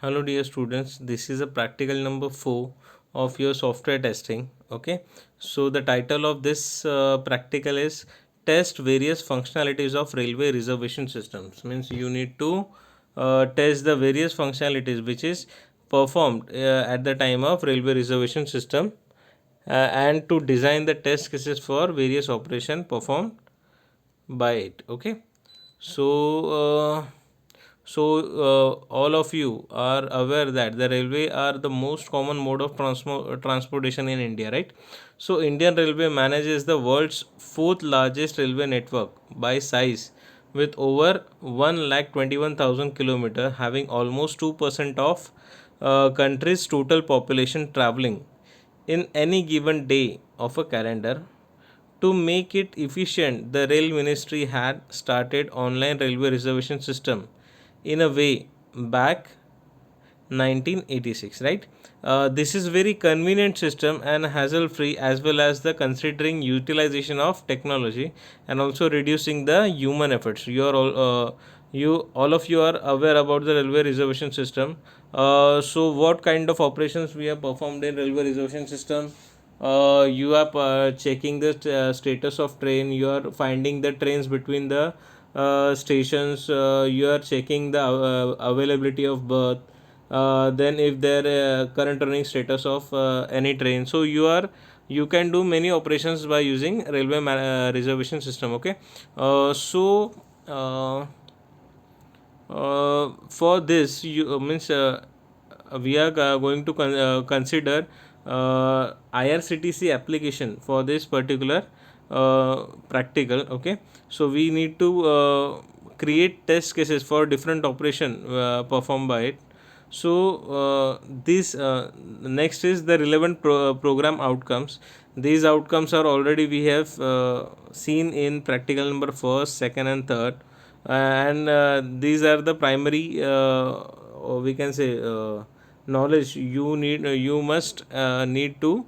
Hello, dear students. This is a practical number 4 of your software testing. Okay, so the title of this practical is Test Various Functionalities of Railway Reservation Systems. Means you need to test the various functionalities which is performed at the time of railway reservation system and to design the test cases for various operation performed by it. Okay, so all of you are aware that the railway are the most common mode of transportation in India, right? So Indian Railway manages the world's fourth largest railway network by size, with over 1,21,000 kilometer, having almost 2% of country's total population traveling in any given day of a calendar. To make it efficient, the Rail Ministry had started online railway reservation system in a way back 1986, right? This is very convenient system and hassle free, as well as the considering utilization of technology and also reducing the human efforts. All of you are aware about the railway reservation system. So what kind of operations we have performed in railway reservation system? You are checking the status of train. You are finding the trains between the stations. You are checking the availability of berth. Then if there current running status of any train, so you can do many operations by using railway reservation system. Okay, so for this you means we are going to consider IRCTC application for this particular practical. Okay, so we need to create test cases for different operation performed by it. So this next is the relevant program outcomes. These outcomes are already we have seen in practical number first, second and third, and these are the primary or we can say knowledge you must need to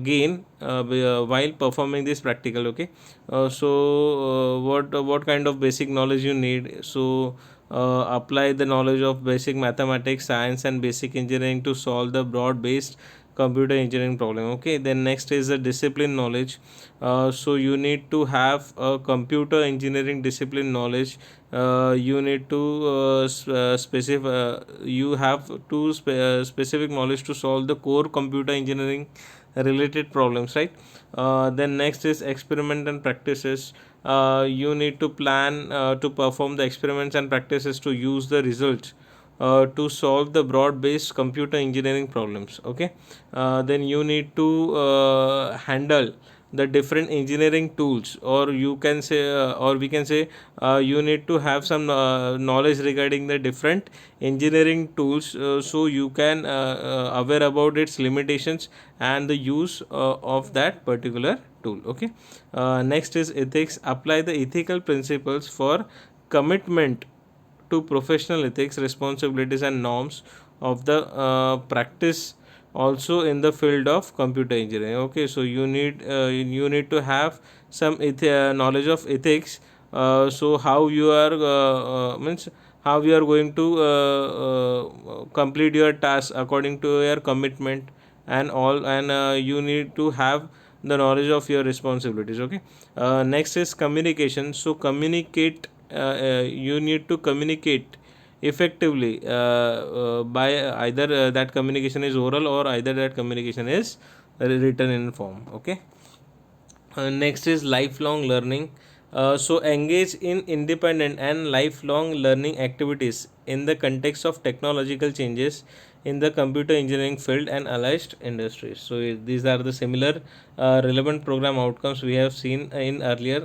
gain while performing this practical. Okay, what kind of basic knowledge you need? So apply the knowledge of basic mathematics, science and basic engineering to solve the broad based computer engineering problem. Okay, then next is the discipline knowledge. So you need to have a computer engineering discipline knowledge. You need to you have to specific knowledge to solve the core computer engineering related problems, right? Then next is experiment and practices. You need to plan to perform the experiments and practices to use the results to solve the broad based computer engineering problems. Okay, then you need to handle the different engineering tools, or you can say or we can say you need to have some knowledge regarding the different engineering tools, so you can aware about its limitations and the use of that particular tool. Okay, next is ethics. Apply the ethical principles for commitment to professional ethics, responsibilities, and norms of the practice also in the field of computer engineering. Okay, so you need to have some knowledge of ethics. So how you are means how you are going to complete your task according to your commitment and all, and you need to have the knowledge of your responsibilities. Okay, next is communication. So you need to communicate effectively by either that communication is oral or either that communication is written in form. Okay, next is lifelong learning. So engage in independent and lifelong learning activities in the context of technological changes in the computer engineering field and allied industries. So these are the similar relevant program outcomes we have seen in earlier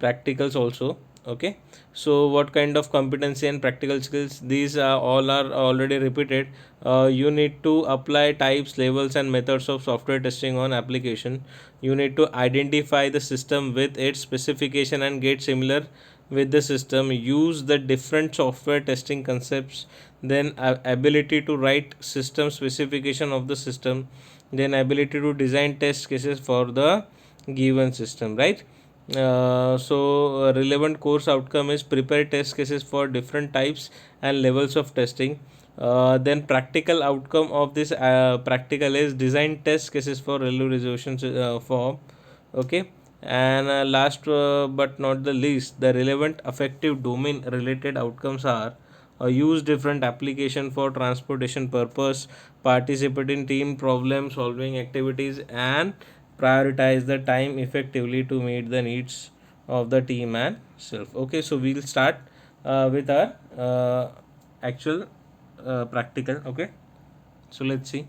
practicals also. Okay, so what kind of competency and practical skills? These all are already repeated. You need to apply types, labels and methods of software testing on application. You need to identify the system with its specification and get similar with the system. Use the different software testing concepts. Then ability to write system specification of the system. Then ability to design test cases for the given system, right? Relevant course outcome is prepare test cases for different types and levels of testing. Then practical outcome of this practical is design test cases for value resolution form. Okay, and last but not the least, the relevant affective domain related outcomes are use different application for transportation purpose, participate in team problem solving activities, and prioritize the time effectively to meet the needs of the team and self. Okay, so we'll start with our actual practical. Okay, so let's see.